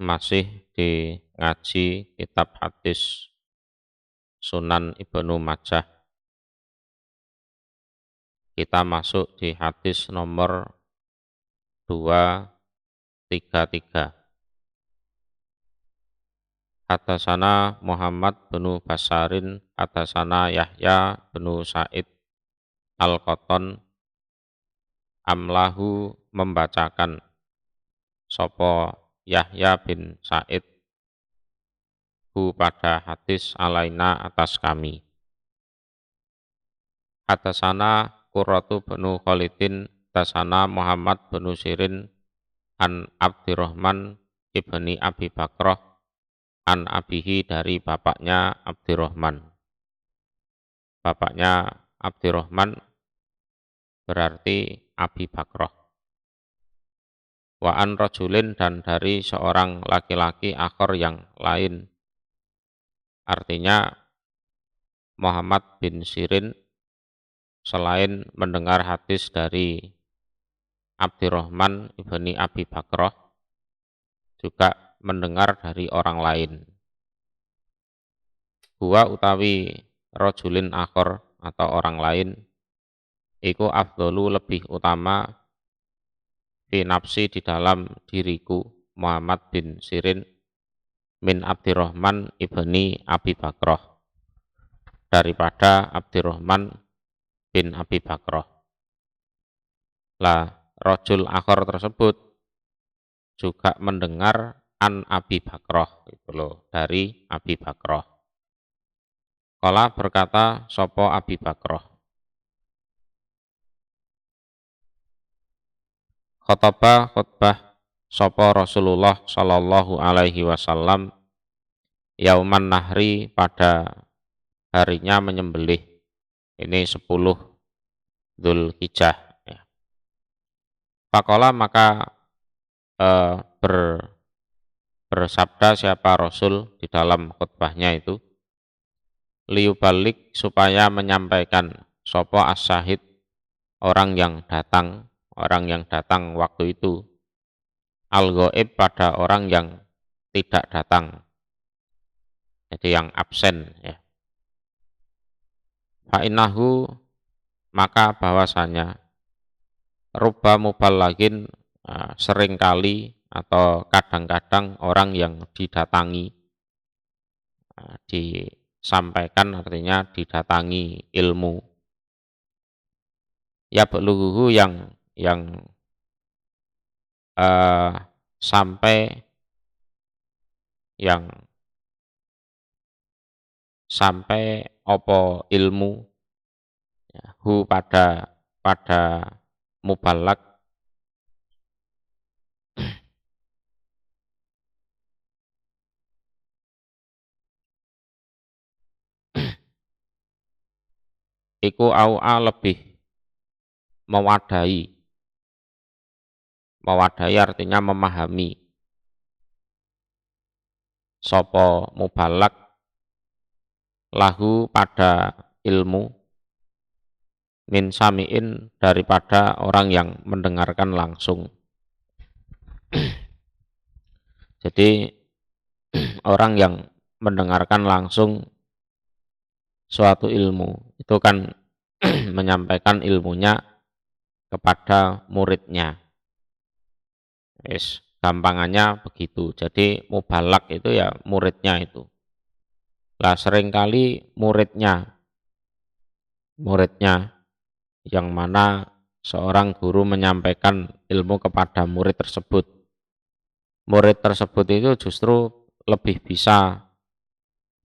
masih di ngaji kitab hadis Sunan Ibnu Majah. Kita masuk di hadis nomor 233. Hadasana Muhammad bin Basharin, hadasana Yahya bin Sa'id Al-Qattan, amlahu membacakan sopo Yahya bin Sa'id hu pada hadis alaina atas kami. Hadasana Qurratu bin Khalidin, hadasana Muhammad bin Sirin an Abdurrahman ibni Abi Bakrah an abihi dari bapaknya Abdurrahman. Bapaknya Abdurrahman berarti Abi Bakrah. Wa an rajulin, dan dari seorang laki-laki akhor yang lain. Artinya Muhammad bin Sirin selain mendengar hadis dari Abdurrahman ibni Abi Bakrah, juga mendengar dari orang lain. Huwa utawi rajulin akhor atau orang lain, iku afdolu lebih utama fi nafsi di dalam diriku Muhammad bin Sirin min Abdurrahman ibni Abi Bakrah, daripada Abdurrahman bin Abi Bakrah. Lah rajul akhor tersebut juga mendengar an Abi Bakrah, itu loh, dari Abi Bakrah. Kala berkata sopo Abi Bakrah, khutbah sopo Rasulullah sallallahu alaihi wasallam yauman nahri, pada harinya menyembelih. Ini 10 Dzulhijjah ya. Faqala, maka bersabda siapa Rasul di dalam khutbahnya itu, liubalik, supaya menyampaikan sopo as-syahid, orang yang datang waktu itu, al-ghaib, pada orang yang tidak datang, jadi yang absen ya. Fa'innahu, maka bahwasanya, rubba muballagin, seringkali atau kadang-kadang orang yang didatangi, disampaikan artinya didatangi ilmu, ya belughu, yang sampai opo ilmu ya, hu pada mubalak, iku au'a, lebih mewadahi artinya memahami, sopo mubalak lahu pada ilmu, min sami'in, daripada orang yang mendengarkan langsung. Jadi orang yang mendengarkan langsung suatu ilmu itu kan menyampaikan ilmunya kepada muridnya. Gampangannya begitu. Jadi mubalak itu ya muridnya itu. Lah seringkali muridnya yang mana seorang guru menyampaikan ilmu kepada murid tersebut. Murid tersebut itu justru lebih bisa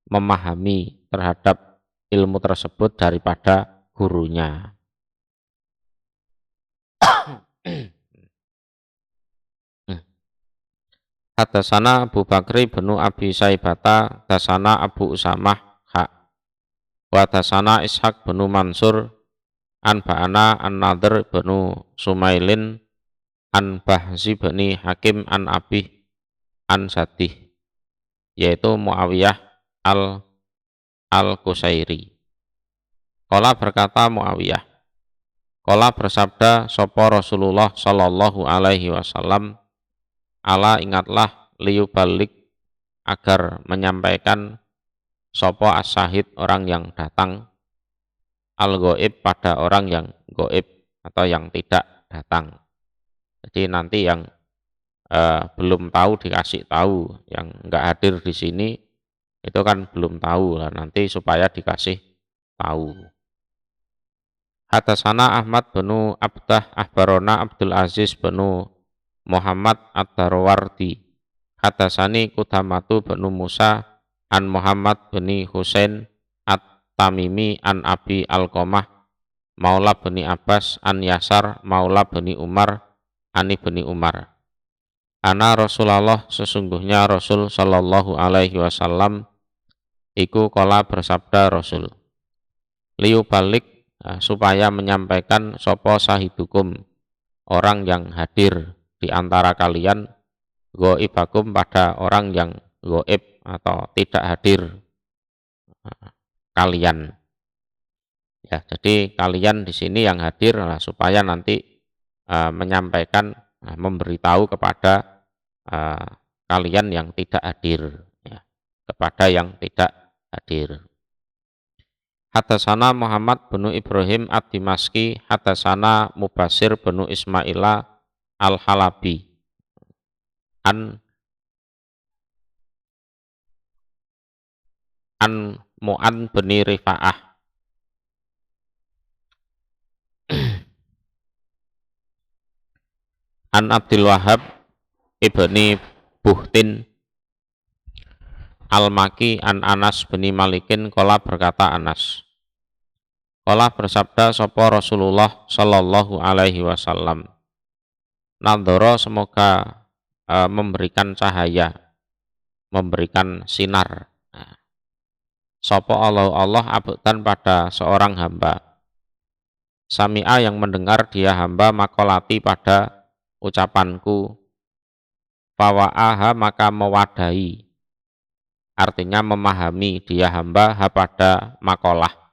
memahami terhadap ilmu tersebut daripada gurunya. Hadasana Abu Bakri bin Abi Saibata, hadasana Abu Usamah wa hadasana Ishaq bin Mansur an Ba'ana an Nadhr bin Sumailin an Bahzi bin Hakim an Abi an Sadih, yaitu Muawiyah al-Qusairi. Qala berkata Muawiyah, qala bersabda sapa Rasulullah sallallahu alaihi wasallam, ala ingatlah liyubalik agar menyampaikan sopo as-syahid orang yang datang al-ghaib pada orang yang gaib atau yang tidak datang. Jadi nanti yang belum tahu dikasih tahu, yang enggak hadir di sini itu kan belum tahu lah, nanti supaya dikasih tahu. Hadasana Ahmad bin Abdah Ahbarona Abdul Aziz bin Muhammad Ad-Darwardi. Hadasani Kudamatu bin Musa an Muhammad bin Husain At-Tamimi an Abi Alqamah Maula bin Abbas an Yasar Maula bin Umar an Ibni Umar. Ana Rasulullah, sesungguhnya Rasul sallallahu alaihi wasallam iku kola bersabda Rasul. Liu balik supaya menyampaikan sopo sahidukum orang yang hadir di antara kalian goibakum pada orang yang goib atau tidak hadir kalian. Ya, jadi kalian di sini yang hadir lah, supaya nanti menyampaikan, memberitahu kepada kalian yang tidak hadir, ya, kepada yang tidak hadir. Hadasana Muhammad bin Ibrahim ad-Dimaski, hadasana Mubasir bin Ismaila al-Halabi an Mu'an bin Rifa'ah an Abdul Wahab ibni Buhtin al-Maki an Anas bin Malikin kola berkata Anas. Kola bersabda sopo Rasulullah sallallahu alaihi wasallam. Nadhara semoga memberikan cahaya, memberikan sinar. Sopo Allah abdan pada seorang hamba. Sami'a yang mendengar dia hamba makolati pada ucapanku. Fawa'aha maka mewadahi. Artinya memahami dia hamba pada makalah.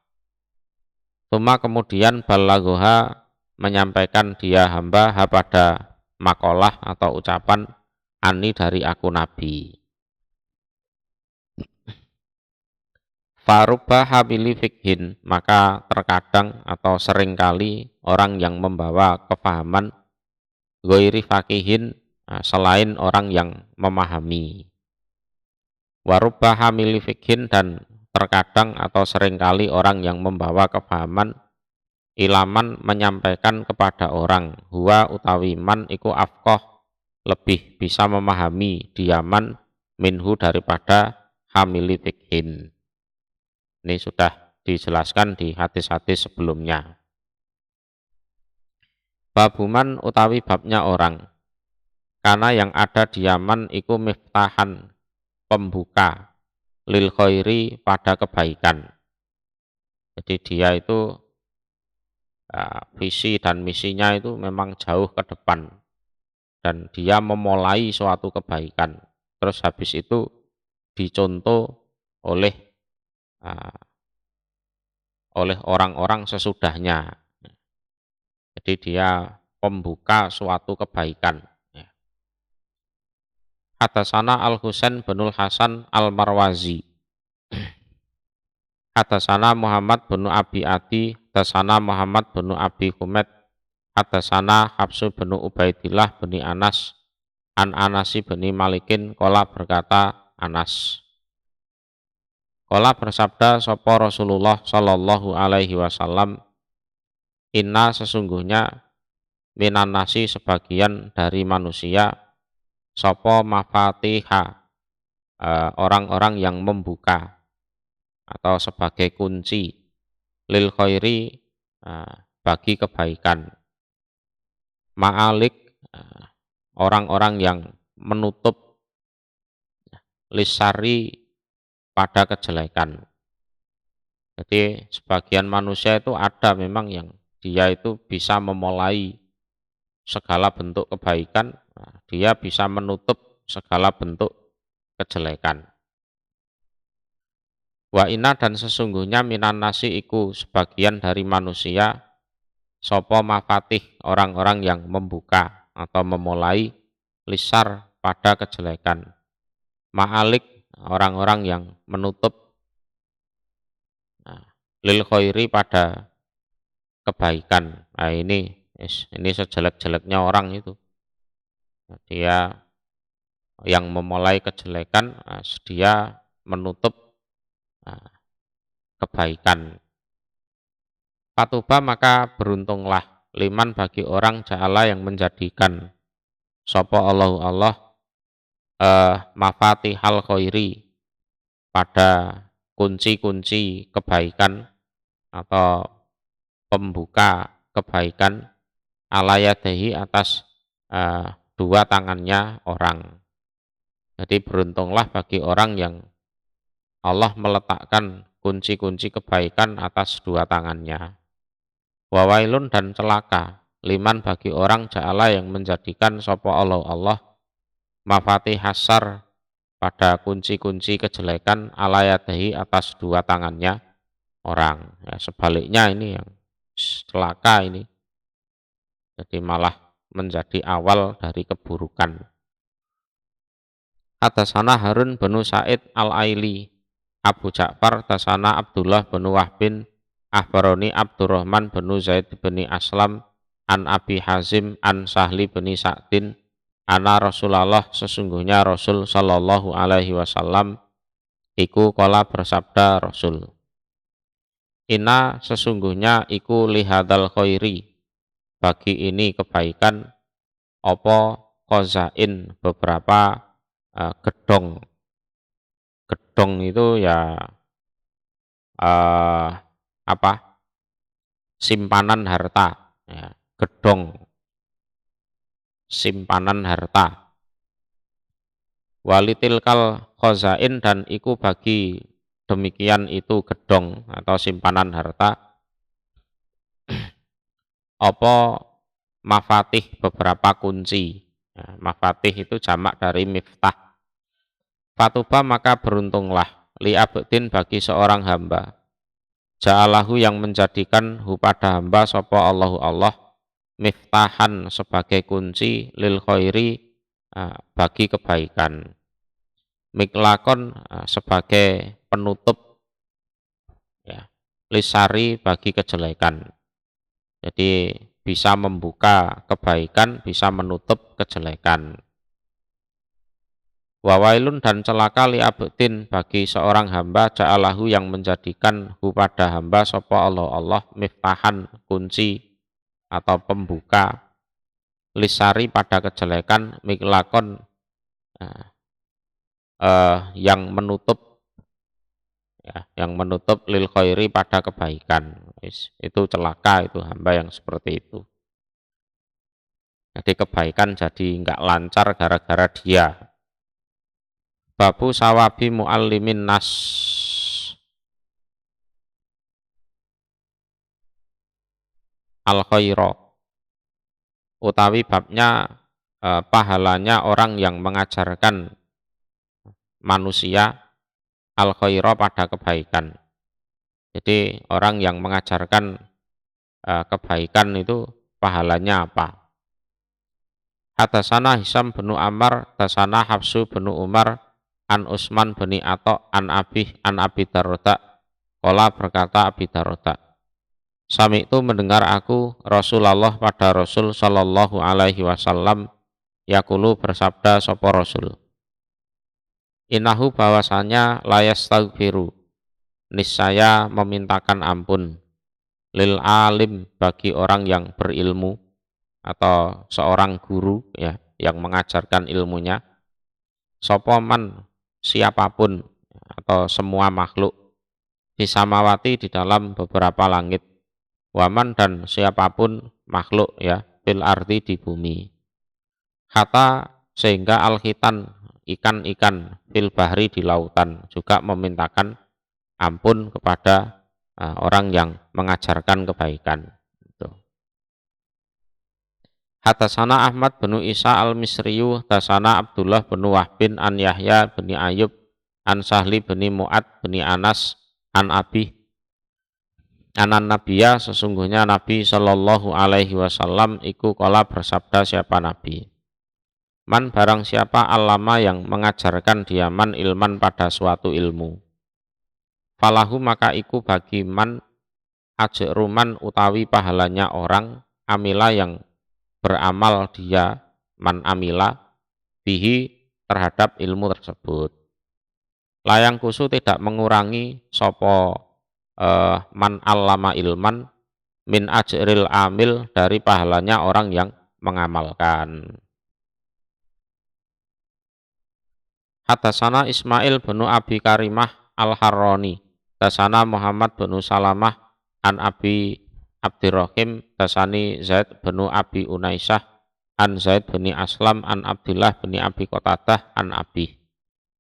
Tuma kemudian balaghoha menyampaikan dia hamba pada makalah atau ucapan ani dari aku Nabi. Farubba habili fikhin, maka terkadang atau seringkali orang yang membawa kefahaman ghairi fakihin, selain orang yang memahami. Warubba hamili fikhin, dan terkadang atau seringkali orang yang membawa kefahaman ilaman menyampaikan kepada orang huwa utawi man iku afqah lebih bisa memahami diaman minhu daripada hamili fikhin. Ini sudah dijelaskan di hadis-hadis sebelumnya. Babuman utawi babnya orang karena yang ada diaman iku miftahan pembuka lil khairi pada kebaikan. Jadi dia itu visi dan misinya itu memang jauh ke depan dan dia memulai suatu kebaikan. Terus habis itu dicontoh oleh orang-orang sesudahnya. Jadi dia pembuka suatu kebaikan. Hadasana Al-Husain binul Hasan Al-Marwazi. Hadasana Muhammad bin Abi Adi, hadasana Muhammad bin Abi Humaid, hadasana Habsu bin Ubaidillah bin Anas, an Anasi bin Malikin, kola berkata Anas. Kola bersabda sopo Rasulullah sallallahu alaihi wasallam, inna sesungguhnya minan nasi sebagian dari manusia sopo mafatiha, orang-orang yang membuka atau sebagai kunci lil khairi, bagi kebaikan, ma'alik, orang-orang yang menutup lisari pada kejelekan. Jadi sebagian manusia itu ada memang yang dia itu bisa memulai segala bentuk kebaikan, dia bisa menutup segala bentuk kejelekan. Wa inna, dan sesungguhnya minan nasi iku sebagian dari manusia sopo mafatih, orang-orang yang membuka atau memulai lisar pada kejelekan. Ma'alik, orang-orang yang menutup, lil khairi pada kebaikan. Nah, ini sejelek-jeleknya orang itu. Dia yang memulai kejelekan, dia menutup kebaikan. Patuba, maka beruntunglah, liman bagi orang ja'ala yang menjadikan sapa Allah mafatihal khairi pada kunci-kunci kebaikan atau pembuka kebaikan, ala yadahi, atas dua tangannya orang. Jadi beruntunglah bagi orang yang Allah meletakkan kunci-kunci kebaikan atas dua tangannya. Wawailun, dan celaka, liman bagi orang ja'ala yang menjadikan sapa Allah mafatih hasar pada kunci-kunci kejelekan, ala yadahi, atas dua tangannya orang. Ya, sebaliknya ini yang celaka ini. Jadi malah menjadi awal dari keburukan. Hadasana Harun bin Said al-Aili Abu Ja'far, tasana Abdullah bin Wahbin akhbaroni Abdurrahman bin Zaid bin Aslam an Abi Hazim an Sahli bin Sa'din ana Rasulullah, sesungguhnya Rasul sallallahu alaihi wasallam iku qala, bersabda Rasul, inna, sesungguhnya iku lihadal khairi, bagi ini kebaikan, opo qazain, beberapa gedong. Gedong itu ya simpanan harta, ya, gedong, simpanan harta. Walitilkal khazain, dan iku bagi demikian itu gedong atau simpanan harta, apa mafatih, beberapa kunci. Ya, mafatih itu jamak dari miftah. Fatuba, maka beruntunglah, li abdin, bagi seorang hamba, ja'alahu, yang menjadikan hu pada hamba sapa Allah miftahan, sebagai kunci, lil khairi, bagi kebaikan, miklakon, sebagai penutup, ya, lisari, bagi kejelekan. Jadi bisa membuka kebaikan, bisa menutup kejelekan. Wawailun, dan celaka li abdin, bagi seorang hamba ja'alahu, yang menjadikan hu pada hamba sapa Allah miftahan, kunci atau pembuka, lisari, pada kejelekan, miklakon, yang menutup, ya, yang menutup lil khairi, pada kebaikan. Itu celaka, itu hamba yang seperti itu. Jadi kebaikan jadi enggak lancar gara-gara dia. Babu sawabi muallimin nas. Al khaira, utawi babnya pahalanya orang yang mengajarkan manusia al khaira, pada kebaikan. Jadi orang yang mengajarkan kebaikan itu pahalanya apa? Hadasana Hisam bin Ammar, hadasana Hafsu bin Umar, an Usman bin Atta, an Abi Darda, qala, berkata Abi Darda, sami itu mendengar aku Rasulullah, pada Rasul sallallahu alaihi wasallam, yaqulu, bersabda sapa Rasul, innahu, bahwasanya layastaghfiru, niscaya memintakan ampun, lil alim, bagi orang yang berilmu atau seorang guru, ya, yang mengajarkan ilmunya, sapa man, siapapun atau semua makhluk, bisamawati, di dalam beberapa langit, waman, dan siapapun makhluk, ya, fil ardi, di bumi, kata, sehingga al-khitan, ikan-ikan, fil bahri, di lautan, juga memintakan ampun kepada orang yang mengajarkan kebaikan. Hadasana Ahmad bin Isa al-Misriyu, hadasana Abdullah bin Wahbin, an Yahya bin Ayub, an Sahli bin Mu'ad bin Anas, an Abi, anan Nabiya, sesungguhnya Nabi sallallahu alaihi wasallam iku qala, bersabda siapa Nabi, Man barang siapa allama yang mengajarkan dia man ilman pada suatu ilmu. Falahu maka iku bagi man ajruman utawi pahalanya orang amila yang beramal dia man amila bihi terhadap ilmu tersebut. Layang kusu tidak mengurangi sopo man allama ilman min ajril amil dari pahalanya orang yang mengamalkan. Hadasana Ismail bin Abi Karimah Al-Harrani, dasana Muhammad bin Salamah an Abi Abdirrahim, dasani Zaid bin Abi Unaisah an Zaid bin Aslam an Abdillah bin Abi Qatadah an Abi.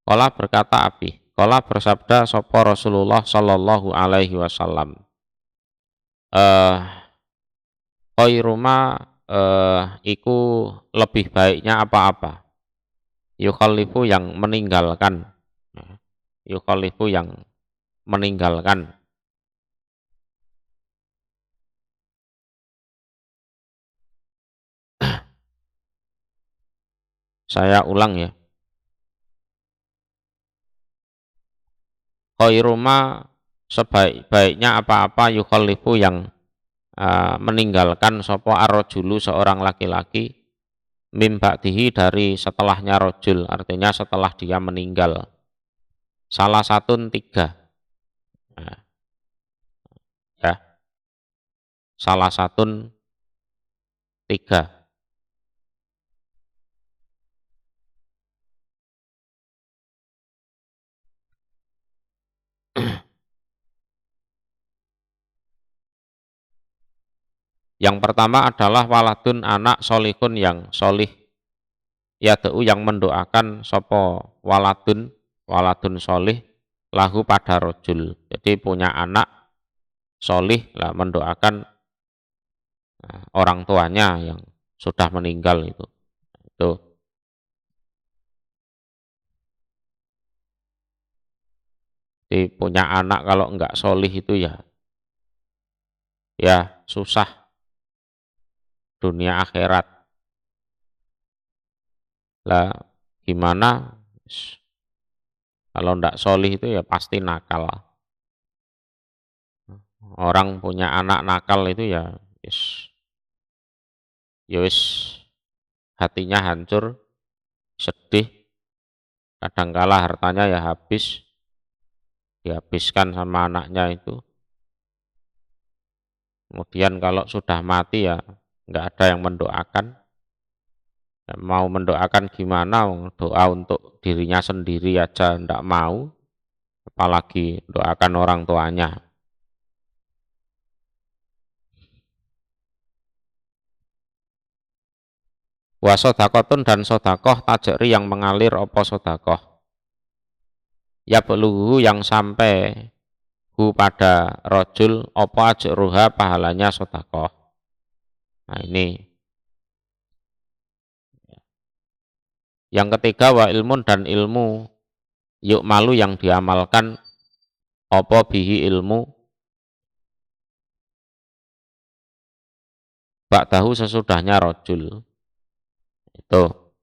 Qala berkata Abi, qala bersabda sapa Rasulullah sallallahu alaihi wasallam. Khairuma iku lebih baiknya apa-apa. Yukhalifu yang meninggalkan. Yukhalifu yang meninggalkan. Saya ulang ya. Khairuma sebaik-baiknya apa-apa yukhalifu yang meninggalkan sopo arrojulu seorang laki-laki mim ba'dihi dari setelahnya rojul, artinya setelah dia meninggal. Salah satu tiga. Ya. Salah satu tiga. Yang pertama adalah waladun anak solihun yang solih, yad'u yang mendoakan sopo waladun solih lahu pada rojul. Jadi punya anak solih lah mendoakan orang tuanya yang sudah meninggal itu. Jadi punya anak kalau enggak solih itu ya susah dunia akhirat. Lah gimana kalau ndak solih itu ya pasti nakal. Orang punya anak nakal itu ya wis hatinya hancur, sedih, kadangkala hartanya ya habis, dihabiskan sama anaknya itu. Kemudian kalau sudah mati ya nggak ada yang mendoakan. Mau mendoakan gimana, doa untuk dirinya sendiri aja ndak mau, apalagi doakan orang tuanya. Wa sodakotun dan sodakoh tajri yang mengalir opo sodakoh. Ya beluhu yang sampai hu pada rojul opo ajruha pahalanya sodakoh. Nah ini. Yang ketiga wa ilmun dan ilmu yuk malu yang diamalkan opo bihi ilmu ba'dahu sesudahnya rojul. Itu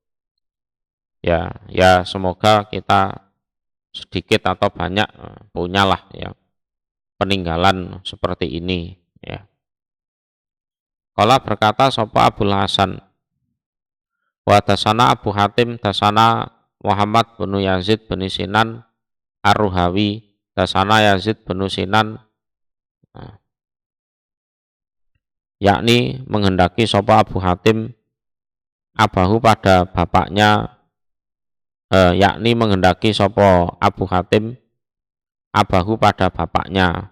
ya semoga kita sedikit atau banyak punyalah ya peninggalan seperti ini ya. Qala berkata sapa Abul Hasan wa dasana Abu Hatim dasana Muhammad bin Yazid bin Sinan Ar-Ruhawi dasana Yazid bin Sinan yakni menghendaki sapa Abu Hatim abahu pada bapaknya yakni menghendaki sapa Abu Hatim abahu pada bapaknya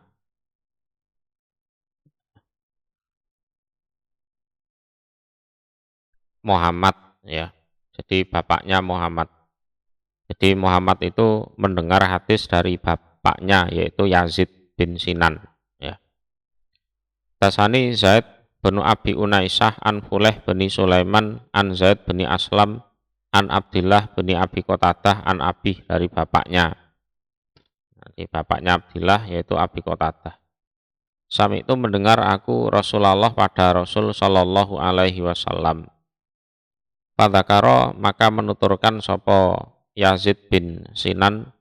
Muhammad ya. Jadi bapaknya Muhammad. Jadi Muhammad itu mendengar hadis dari bapaknya yaitu Yazid bin Sinan ya. Tasani Zaid bin Abi Unaisah an Fuleh bin Sulaiman an Zaid bin Aslam an Abdillah bin Abi Qatadah an Abi dari bapaknya. Jadi bapaknya Abdillah yaitu Abi Qatadah. Sami itu mendengar aku Rasulullah pada Rasul sallallahu alaihi wasallam. Fadzakara maka menuturkan sapa Yazid bin Sinan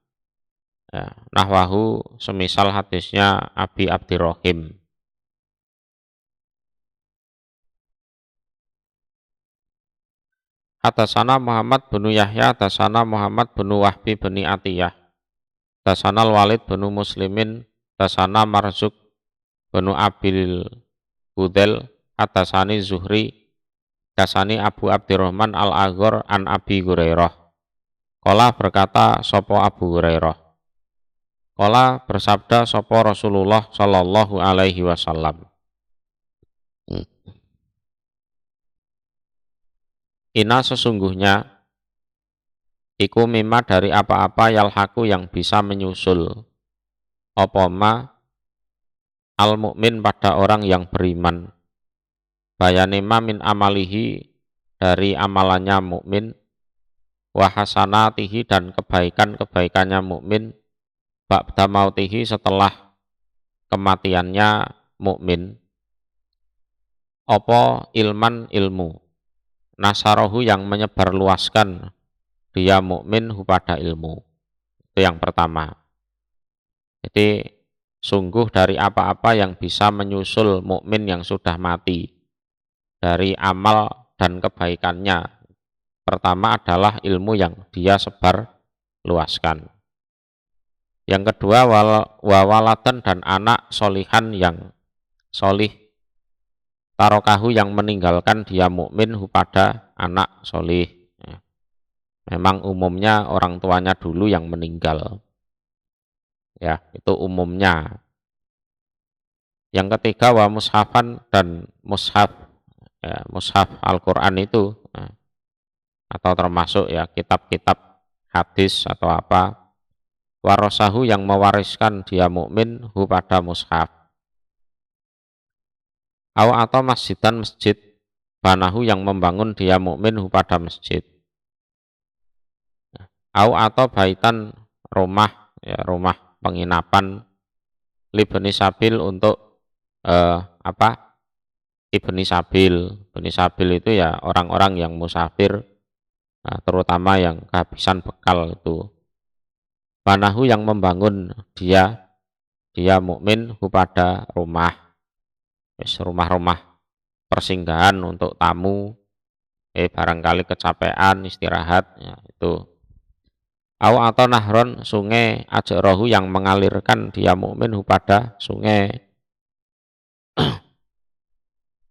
ya, nahwahu semisal hadisnya Abi Abdirrahim. Hatasana Muhammad bin Yahya, hatasana Muhammad bin Wahbi bin Atiyah, hatasana Walid bin Muslimin, hatasana Marzuk bin Abil Hudel, hatasani Zuhri, hatasani Abu Abdirrahman Al-Aghor an Abi Hurairah. Qala berkata sopo Abu Hurairah. Qala bersabda sopo Rasulullah sallallahu alaihi wasallam. Ina sesungguhnya iku mimma dari apa-apa yalhaku yang bisa menyusul apa ma al mukmin pada orang yang beriman, bayanima min amalihi dari amalannya mukmin, wa hasanatihi dan kebaikan-kebaikannya mukmin, ba'da mautihi setelah kematiannya mukmin, apa ilman ilmu, nasarohu yang menyebarluaskan dia mukmin pada ilmu. Itu yang pertama. Jadi sungguh dari apa-apa yang bisa menyusul mukmin yang sudah mati dari amal dan kebaikannya. Pertama adalah ilmu yang dia sebar luaskan. Yang kedua wawalatan dan anak solihan yang solih, tarokahu yang meninggalkan dia mukmin pada anak solih. Memang umumnya orang tuanya dulu yang meninggal. Ya, itu umumnya. Yang ketiga wa mushafan dan mushaf, ya, mushaf Al-Qur'an itu atau termasuk ya kitab-kitab hadis atau apa, warasahu yang mewariskan dia mukmin pada mushaf. Atau masjidan masjid, banahu yang membangun dia mukmin pada masjid. Atau baitan rumah, ya, rumah penginapan libni sabil untuk ibni sabil. Ibni sabil itu ya orang-orang yang musafir, terutama yang kehabisan bekal itu. Banahu yang membangun dia mukmin pada rumah, rumah-rumah persinggahan untuk tamu, barangkali kecapean istirahat, ya, itu. Atau nahron sungai ajrohu yang mengalirkan dia mukmin pada sungai.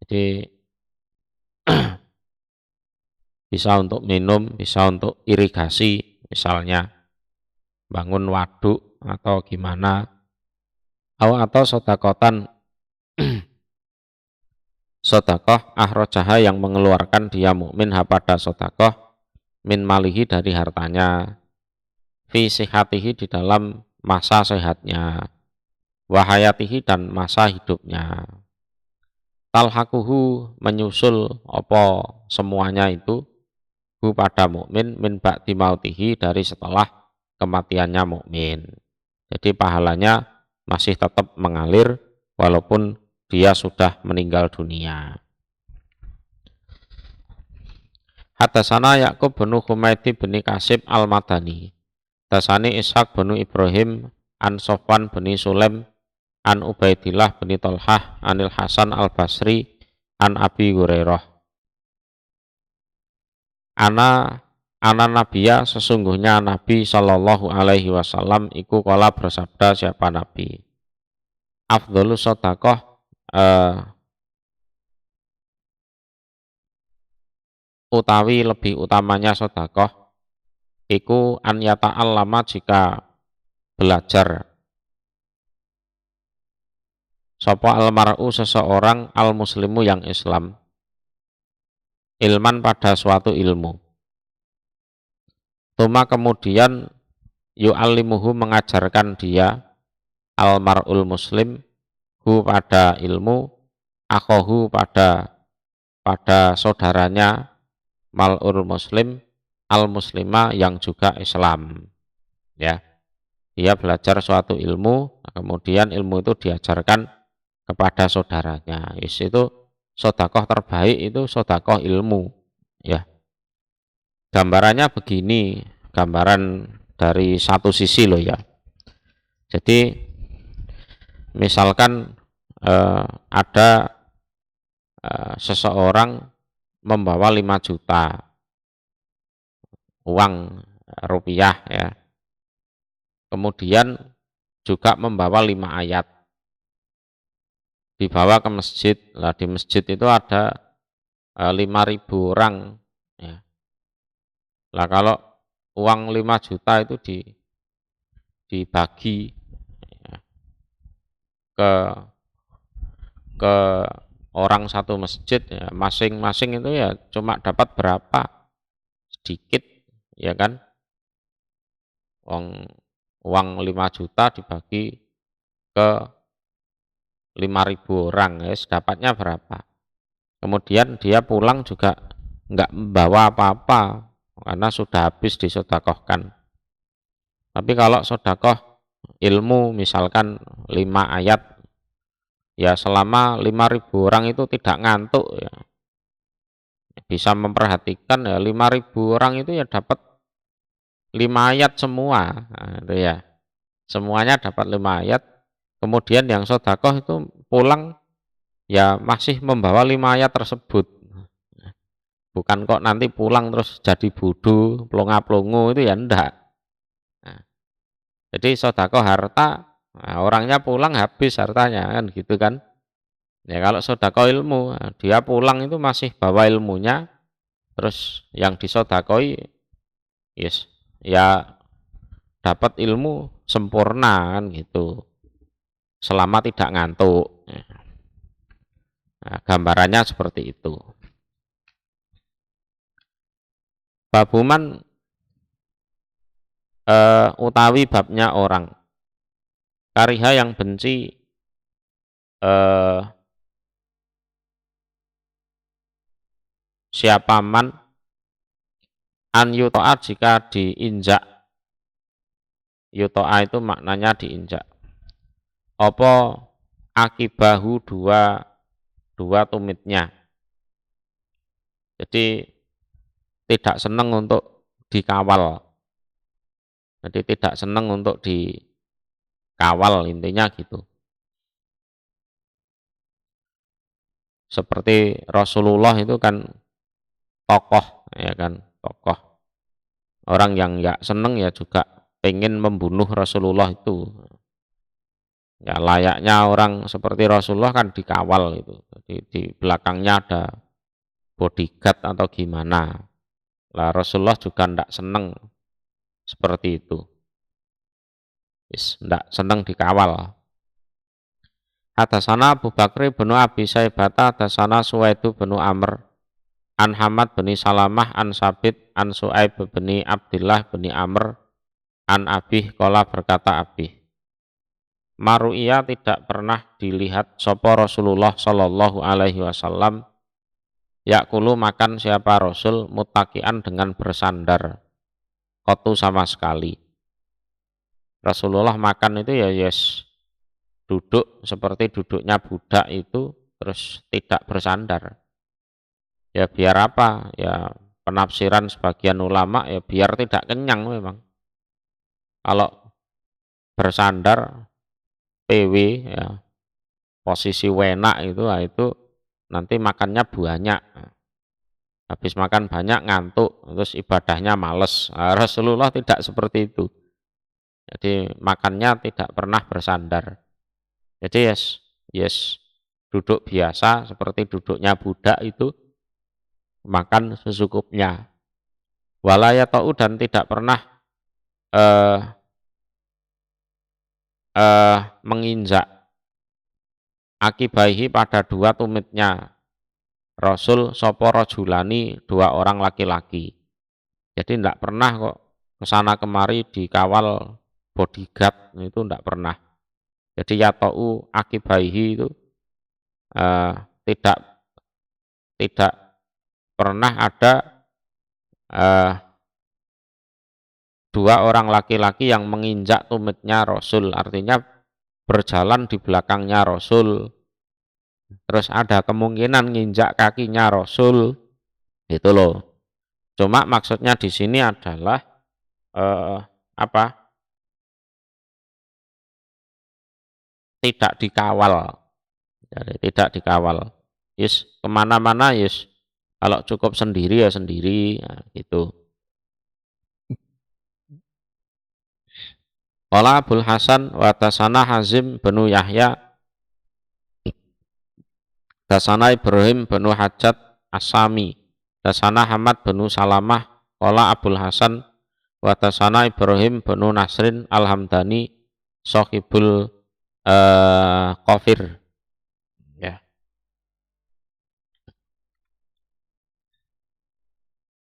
Jadi bisa untuk minum, bisa untuk irigasi, misalnya bangun waduk atau gimana. Atau sodakotan sodakoh ahrojaha yang mengeluarkan dia mukmin pada sodakoh min malihi dari hartanya, fi sihatihi di dalam masa sehatnya, wahayatihi dan masa hidupnya. Talhakuhu menyusul apa semuanya itu pada mukmin min ba'di mautihi dari setelah kematiannya mukmin. Jadi pahalanya masih tetap mengalir walaupun dia sudah meninggal dunia. Hadasana Ya'qub bin Humaidi bin Kasib al-Madani, Dasani Ishaq bin Ibrahim an Sofwan bin Sulaim an Ubaidillah bin Tolhah anil Hasan al-Basri an Abi Hurairah. Ana Nabiya sesungguhnya Nabi Shallallahu alaihi wasallam iku kala bersabda siapa Nabi. Afdhalus sedekah utawi lebih utamanya sedekah iku an yata'allama jika belajar sapa almar'u seseorang al muslimu yang Islam ilman pada suatu ilmu. Tuma kemudian yu'allimuhu mengajarkan dia almar'ul muslim hu pada ilmu, akhohu pada saudaranya mal'ul muslim al muslima yang juga Islam, ya. Dia belajar suatu ilmu, kemudian ilmu itu diajarkan kepada saudaranya. Itu sedekah terbaik itu sedekah ilmu, ya. Gambarannya begini, gambaran dari satu sisi loh ya. Jadi misalkan ada seseorang membawa 5 juta uang rupiah ya. Kemudian juga membawa 5 ayat. Dibawa ke masjid. Lah di masjid itu ada 5.000 orang ya. Lah kalau uang 5 juta itu dibagi ya, ke orang satu masjid ya, masing-masing itu ya cuma dapat berapa, sedikit ya kan. Uang 5 juta dibagi ke 5.000 orang ya, dapatnya berapa. Kemudian dia pulang juga enggak membawa apa-apa karena sudah habis disedekahkan. Tapi kalau sedekah ilmu misalkan 5 ayat ya, selama 5.000 orang itu tidak ngantuk ya, bisa memperhatikan ya, 5.000 orang itu ya dapat 5 ayat semua. Nah, itu ya, semuanya dapat 5 ayat. Kemudian yang sedekah itu pulang ya masih membawa 5 ayat tersebut. Bukan kok nanti pulang terus jadi bodoh, plonga-plongo, itu ya enggak. Nah, jadi sedekah harta, nah, orangnya pulang habis hartanya kan gitu kan. Ya kalau sedekah ilmu, nah, dia pulang itu masih bawa ilmunya, terus yang disedekahi yes, ya dapat ilmu sempurna kan gitu. Selama tidak ngantuk. Nah, gambarannya seperti itu. Babuman utawi babnya orang kariha yang benci siapa man an yuto'a jika diinjak. Yuto'a itu maknanya diinjak. Apa akibahu dua tumitnya. Jadi tidak senang untuk dikawal. Jadi tidak senang untuk dikawal, intinya gitu. Seperti Rasulullah itu kan tokoh ya kan, tokoh. Orang yang enggak senang ya juga pengen membunuh Rasulullah itu. Ya layaknya orang seperti Rasulullah kan dikawal itu. Jadi di belakangnya ada bodyguard atau gimana. Lah Rasulullah juga tidak senang seperti itu. Tidak senang dikawal. Hadasana Abu Bakri bin Abi Saibata, hadasana Suwaidu bin Amr, an Hamad bin Salamah, an Sabit, an Su'aib bin Abdillah bin Amr, an Abih, qala berkata Abih, Maru'iyah tidak pernah dilihat sopo Rasulullah Shallallahu Alaihi Wasallam yakulu makan siapa Rasul mutakian dengan bersandar kotu sama sekali. Rasulullah makan itu ya yes duduk seperti duduknya budak itu, terus tidak bersandar. Ya biar apa? Ya penafsiran sebagian ulama ya biar tidak kenyang memang. Kalau bersandar PW ya posisi wenak itu, nah itu nanti makannya banyak. Habis makan banyak ngantuk, terus ibadahnya males. Nah, Rasulullah tidak seperti itu. Jadi makannya tidak pernah bersandar. Jadi yes duduk biasa seperti duduknya budak itu, makan secukupnya. Walayatau dan tidak pernah menginjak akibaihi pada dua tumitnya Rasul sopo rojulani, dua orang laki-laki. Jadi tidak pernah kok kesana kemari dikawal bodyguard, itu tidak pernah. Jadi yatau akibaihi itu tidak pernah ada dua orang laki-laki yang menginjak tumitnya Rasul, artinya berjalan di belakangnya Rasul, terus ada kemungkinan nginjak kakinya Rasul, itu loh. Cuma maksudnya di sini adalah apa? Tidak dikawal. Jadi tidak dikawal. Yes, kemana-mana yes. Kalau cukup sendiri ya sendiri, nah, gitu. Qala Abul Hasan wa tasana Hazim benu Yahya, tasana Ibrahim benu Hajat Asami, tasana Hamad benu Salamah. Qala Abul Hasan wa tasana Ibrahim benu Nasrin Al-Hamdani sahibul Qafir. Ya.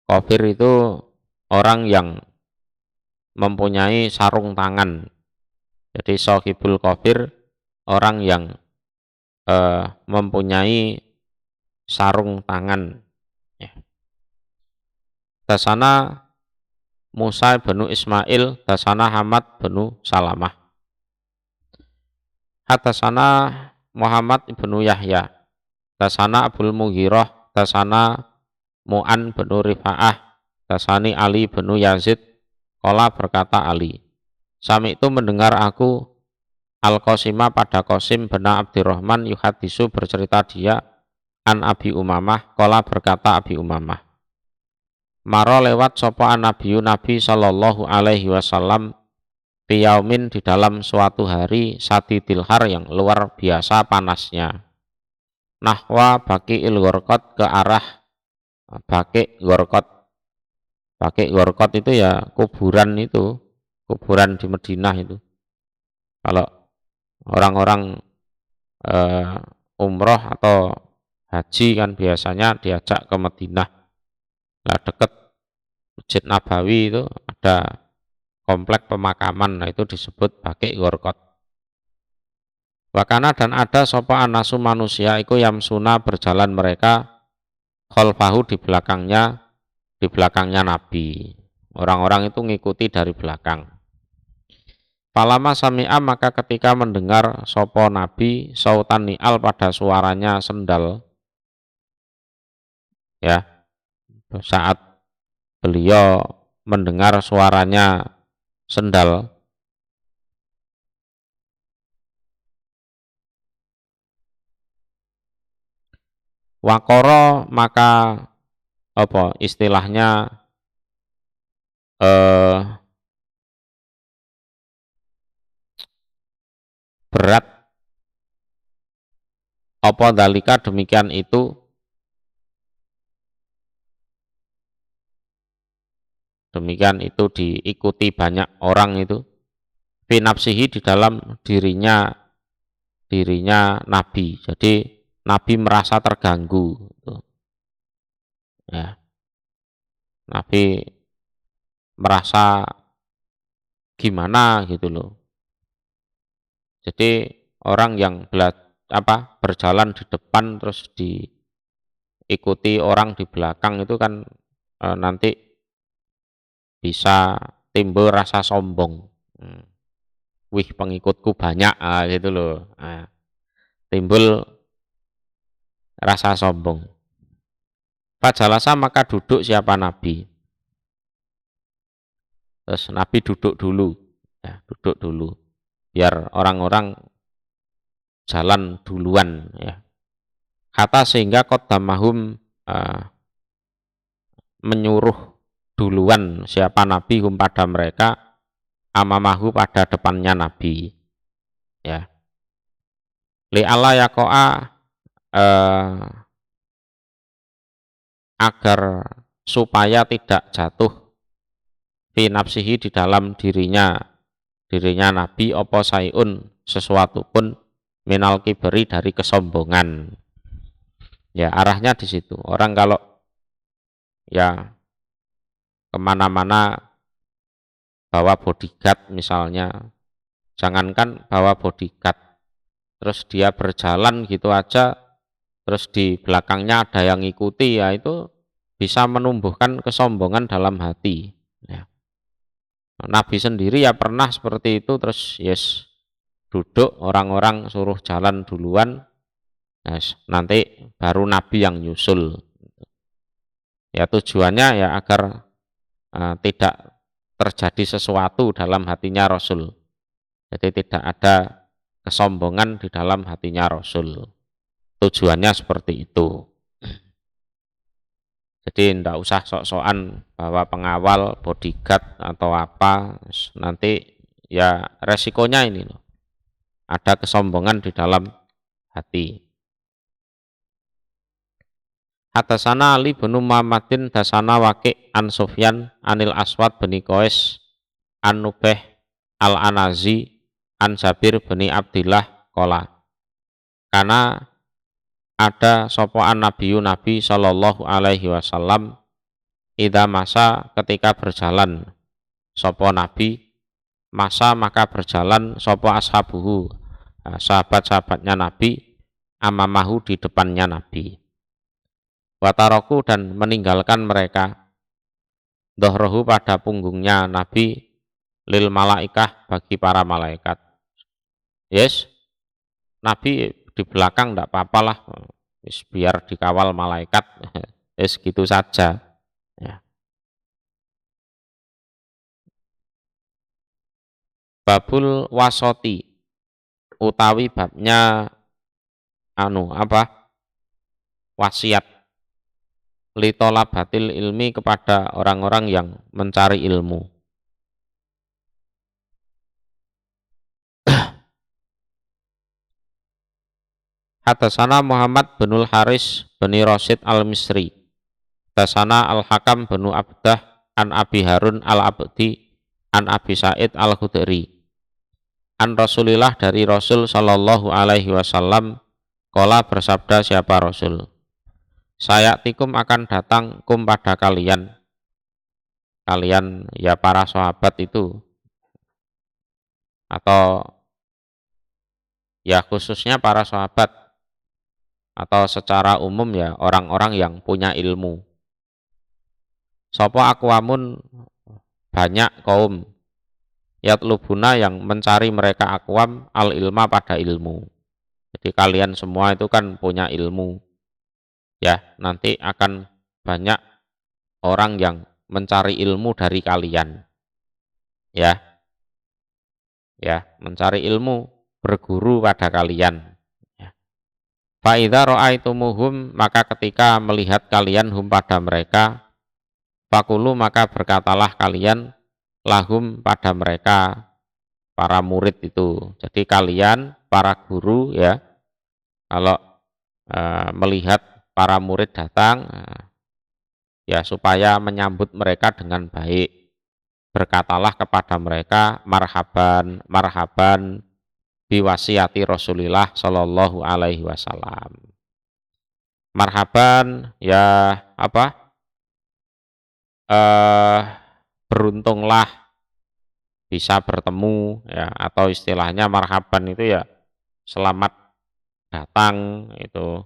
Qafir itu orang yang mempunyai sarung tangan. Jadi sahibul Qafir orang yang mempunyai sarung tangan. Ya. Dasana Musa benu Ismail, dasana Hamad benu Salamah. Hadasana Muhammad ibnu Yahya, dasana Abul Mughirah, dasana Mu'an benu Rifa'ah, dasani Ali benu Yazid. Qala berkata Ali, sami itu mendengar aku Al-Qasimah pada Qasim bin Abdurrahman yuhadisu bercerita dia an Abi Umamah. Qala berkata Abi Umamah, maro lewat sapa Nabi sallallahu alaihi wasallam biyaumin di dalam suatu hari sadidil har yang luar biasa panasnya, nahwa baki il-Gharqad ke arah baki Gharqad. Baki Gharqad itu ya kuburan itu, kuburan di Madinah itu. Kalau orang-orang umroh atau haji kan biasanya diajak ke Madinah. Nah, dekat Masjid Nabawi itu ada komplek pemakaman, nah itu disebut Baki Gharqad. Wakana dan ada sopa anasu manusia iku yamsuna berjalan mereka khalfahu di belakangnya Nabi. Orang-orang itu ngikuti dari belakang. Palama sami'a maka ketika mendengar sopo Nabi sautan ni'al pada suaranya sendal, ya, saat beliau mendengar suaranya sendal, wakoro maka apa istilahnya berat apa dalika demikian itu diikuti banyak orang itu finapsihi di dalam dirinya Nabi. Jadi Nabi merasa terganggu gitu. Ya. Nabi merasa gimana gitu loh. Jadi orang yang berjalan di depan terus diikuti orang di belakang itu kan nanti bisa timbul rasa sombong. Wih, pengikutku banyak gitu loh. Timbul rasa sombong. Fajalasa maka duduk siapa Nabi. Terus Nabi duduk dulu, ya, duduk dulu, biar orang-orang jalan duluan, ya. Kata sehingga qaddamahum menyuruh duluan siapa Nabi pada mereka amamahu pada depannya Nabi, ya. Li alla yakoa agar supaya tidak jatuh fi nafsihi di dalam dirinya Nabi apa sayun sesuatu pun minal kiberi dari kesombongan. Ya, arahnya di situ. Orang kalau ya kemana-mana bawa bodyguard misalnya, jangankan bawa bodyguard, terus dia berjalan gitu aja, terus di belakangnya ada yang ngikuti, ya itu bisa menumbuhkan kesombongan dalam hati. Ya. Nabi sendiri ya pernah seperti itu, terus yes duduk, orang-orang suruh jalan duluan, yes, nanti baru Nabi yang nyusul. Ya tujuannya ya agar tidak terjadi sesuatu dalam hatinya Rasul. Jadi tidak ada kesombongan di dalam hatinya Rasul. Tujuannya seperti itu. Jadi tidak usah sok-sokan bahwa pengawal, bodyguard atau apa, nanti ya resikonya ini loh. Ada kesombongan di dalam hati. Hadasana Ali bin Muhammadin dasana Waqi' an Sufyan anil Aswad bin Qais an Nubeh al-Anazi an Jabir bin Abdillah qala. Karena ada sopoan Nabi Shallallahu Alaihi Wasallam idza masa ketika berjalan sopo Nabi masa maka berjalan sopo ashabuhu sahabat-sahabatnya Nabi amamahu di depannya Nabi wataroku dan meninggalkan mereka dohrohu pada punggungnya Nabi lil malaikah bagi para malaikat. Yes, Nabi di belakang tidak apa-apalah, biar dikawal malaikat, gitu saja. Ya. Babul wasoti utawi babnya wasiat litolabatil ilmi kepada orang-orang yang mencari ilmu. Hadasana Muhammad binul Haris bin Rasid al-Misri. Hadasana al-Hakam bin Abdah an Abi Harun al-Abdi an Abi Sa'id al-Khudri. An Rasulillah dari Rasul Shallallahu Alaihi Wasallam qala bersabda siapa Rasul. Saya tikum akan datang kum pada kalian ya para sahabat itu, atau ya khususnya para sahabat, atau secara umum ya orang-orang yang punya ilmu. Sopo aqwamun banyak kaum yatlubuna yang mencari mereka aqwam al ilma pada ilmu. Jadi kalian semua itu kan punya ilmu. Ya, nanti akan banyak orang yang mencari ilmu dari kalian. Ya. Ya, mencari ilmu, berguru pada kalian. Ya. Fa idza ra'aitumuhum maka ketika melihat kalian hum pada mereka, fakulu maka berkatalah kalian lahum pada mereka para murid itu. Jadi kalian para guru ya, kalau melihat para murid datang, ya supaya menyambut mereka dengan baik. Berkatalah kepada mereka marhaban, marhaban biwasiati Rasulillah Shallallahu Alaihi Wasallam. Marhaban ya beruntunglah bisa bertemu ya, atau istilahnya marhaban itu ya selamat datang itu.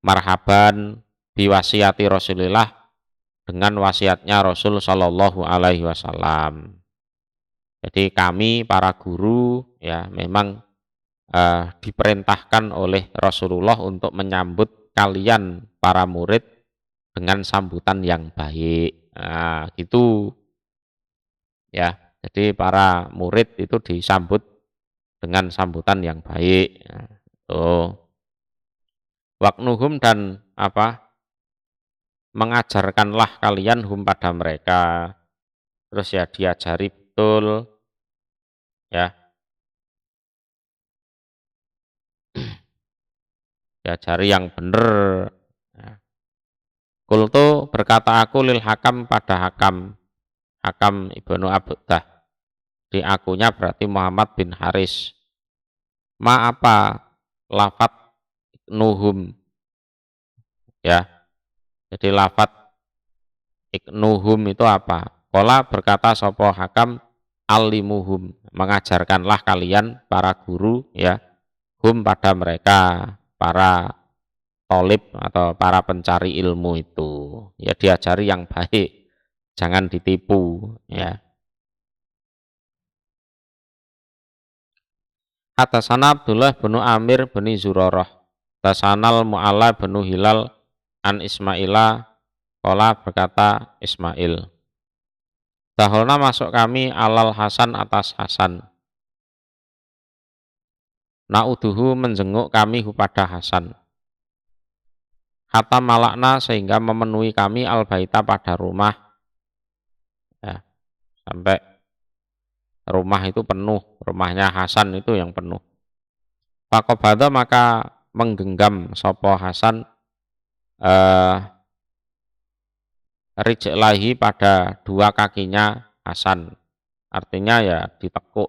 Marhaban biwasiati Rasulillah dengan wasiatnya Rasul Shallallahu Alaihi Wasallam. Jadi kami para guru ya memang diperintahkan oleh Rasulullah untuk menyambut kalian para murid dengan sambutan yang baik. Nah, gitu ya. Jadi para murid itu disambut dengan sambutan yang baik. Nah, Waknuhum dan mengajarkanlah kalian hum pada mereka. Terus ya diajari betul ya. Diajari yang benar. Ya. Kultu berkata aku lil Hakam pada Hakam ibnu Abdah. Di akunya berarti Muhammad bin Haris. Ma apa lafat nuhum ya. Jadi lafat iknuhum itu apa? Kola berkata sopo Hakam alimuhum, mengajarkanlah kalian para guru ya hum pada mereka para tolib atau para pencari ilmu itu ya diajari yang baik, jangan ditipu ya. Hadasana Abdullah bin Amir bin Zurarah, Hasanal Mu'alla bin Hilal an Ismaila Qala berkata Ismail, dakhalna masuk kami alal Hasan atas Hasan. Na'uduhu menjenguk kami kepada Hasan. Hatta malakna sehingga memenuhi kami al-baita pada rumah. Ya, sampai rumah itu penuh, rumahnya Hasan itu yang penuh. Faqabada maka menggenggam sapa Hasan rijlahi pada dua kakinya Hasan. Artinya ya ditekuk.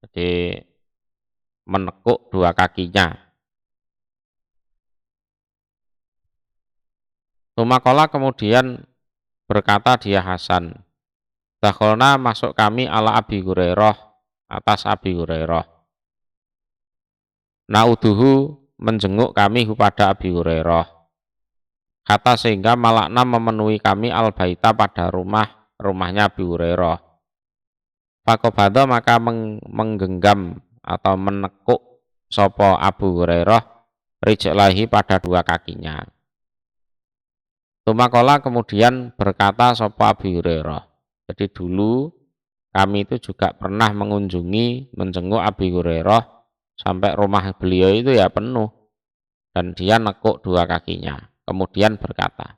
Jadi menekuk dua kakinya. Tumakola kemudian berkata dia Hasan, dakhalna masuk kami ala Abi Hurairah atas Abi Hurairah. Na'uduhu menjenguk kami kepada Abi Hurairah. Kata sehingga malakna memenuhi kami al-baita pada rumahnya Abi Hurairah. Faqabada maka menggenggam atau menekuk sopo Abu Hurairah rijlahi pada dua kakinya. Tumakola kemudian berkata sopo Abu Hurairah. Jadi dulu kami itu juga pernah menjenguk Abu Hurairah sampai rumah beliau itu ya penuh dan dia nekuk dua kakinya. Kemudian berkata,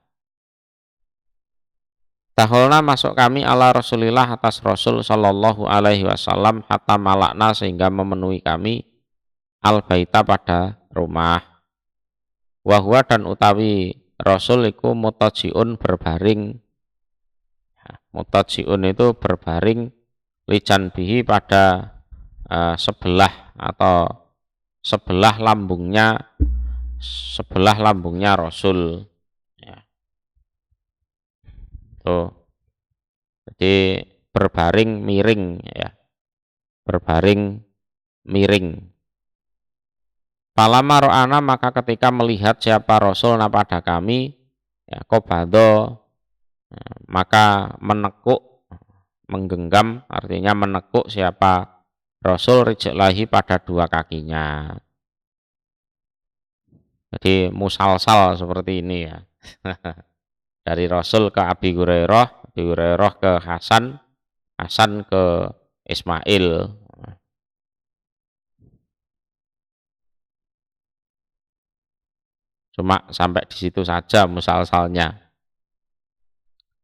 dakhalna masuk kami ala Rasulillah atas Rasul sallallahu alaihi wasallam hatta malakna sehingga memenuhi kami al-baita pada rumah. Wahwa dan utawi Rasul iku mutajiun berbaring. Mutajiun itu berbaring lijan bihi pada sebelah atau sebelah lambungnya Rasul. Ya. Tuh. Jadi berbaring miring ya. Berbaring miring. Palama ro'ana maka ketika melihat siapa Rasul pada kami ya qobado maka menekuk menggenggam artinya menekuk siapa Rasul rijlahi pada dua kakinya. Jadi musalsal seperti ini ya. Dari Rasul ke Abi Hurairah ke Hasan, Hasan ke Ismail. Cuma sampai di situ saja musalsalnya.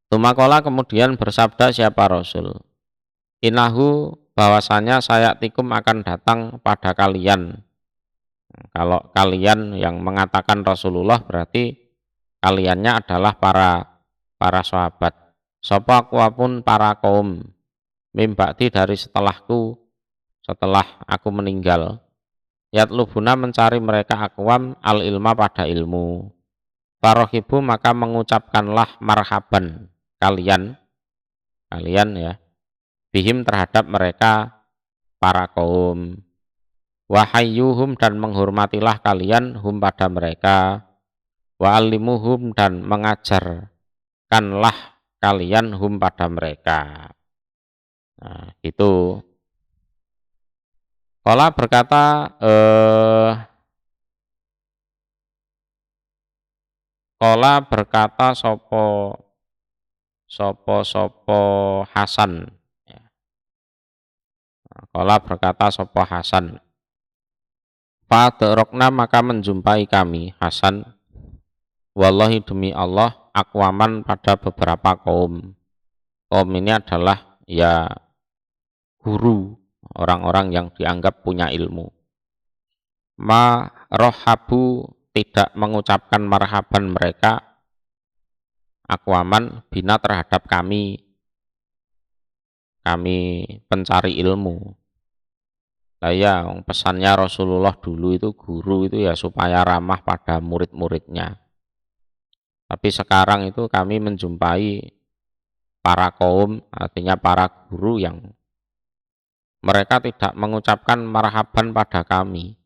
Tumakola kemudian bersabda siapa Rasul. Inahu bahwasanya sayatikum akan datang pada kalian. Kalau kalian yang mengatakan Rasulullah berarti kaliannya adalah para sahabat. Sapa pun para kaum mimbakti dari setelahku setelah aku meninggal. Yatlubuna mencari mereka akwam al ilma pada ilmu. Farohibu maka mengucapkanlah marhaban kalian ya bihim terhadap mereka para kaum. Wahayyuhum dan menghormatilah kalian hum pada mereka. Wa'alimuhum dan mengajarkanlah kalian hum pada mereka. Nah, gitu. Qala berkata sopo Hasan. Qala berkata sopo Hasan. Fa'adrokna maka menjumpai kami Hasan. Wallahi demi Allah akwaman pada beberapa kaum. Kaum ini adalah ya guru, orang-orang yang dianggap punya ilmu. Ma rohabu tidak mengucapkan marhaban mereka akwaman bina terhadap kami pencari ilmu. Lah ya, pesannya Rasulullah dulu itu guru itu ya supaya ramah pada murid-muridnya. Tapi sekarang itu kami menjumpai para kaum, artinya para guru yang mereka tidak mengucapkan marhaban pada kami.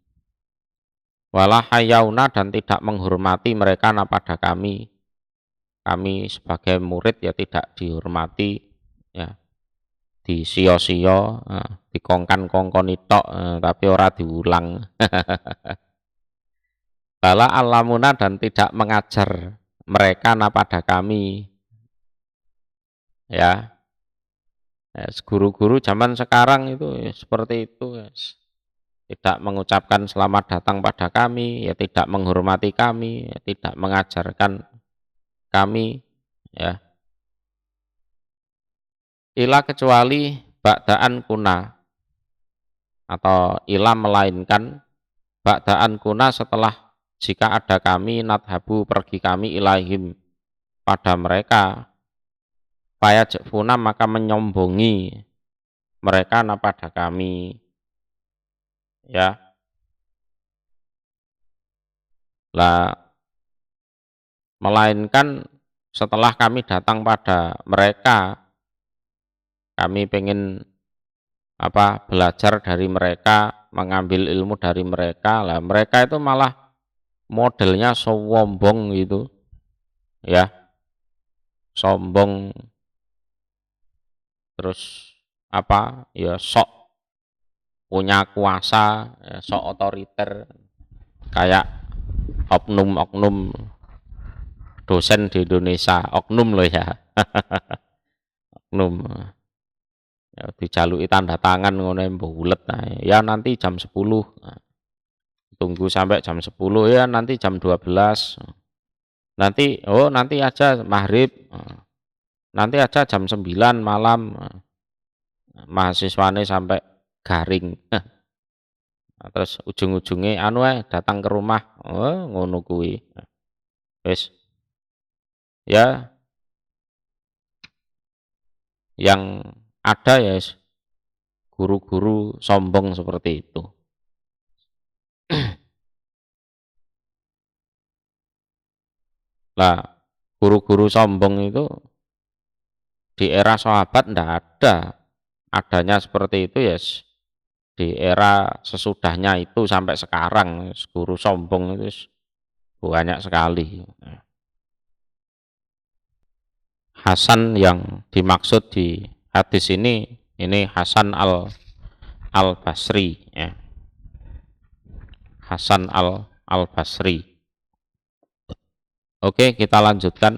Walah hayauna dan tidak menghormati mereka pada kami. Kami sebagai murid ya tidak dihormati ya. Di sio-sio, dikongkan-kongkoni tok, tapi ora diulang. Bala alamuna dan tidak mengajar mereka pada kami. Ya, guru-guru zaman sekarang itu seperti itu. Tidak mengucapkan selamat datang pada kami, ya tidak menghormati kami, ya tidak mengajarkan kami, ya. Ila kecuali ba'daan kuna, atau ila melainkan ba'daan kuna setelah jika ada kami nadhabu pergi kami ilahim pada mereka, fayajfuna maka menyombongi mereka pada kami, ya. Lah melainkan setelah kami datang pada mereka, kami pengen belajar dari mereka, mengambil ilmu dari mereka, lah mereka itu malah modelnya sombong gitu, ya, sombong, terus ya sok punya kuasa, ya, sok otoriter, kayak oknum-oknum dosen di Indonesia, oknum loh ya. Oknum, ya, dijaluki tanda tangan ngono bulet, ya nanti jam 10, tunggu sampai jam 10, ya nanti jam 12, nanti nanti aja maghrib, nanti aja jam 9 malam, mahasiswane sampai garing. Terus ujung-ujungnya datang ke rumah, ngono kuwi. Wis, ya yang ada ya guru-guru sombong seperti itu. Lah guru-guru sombong itu di era sahabat ndak ada, adanya seperti itu ya di era sesudahnya itu sampai sekarang guru sombong itu banyak sekali. Hasan yang dimaksud di hadis ini Hasan al Basri, ya. Hasan al Basri. Oke, kita lanjutkan.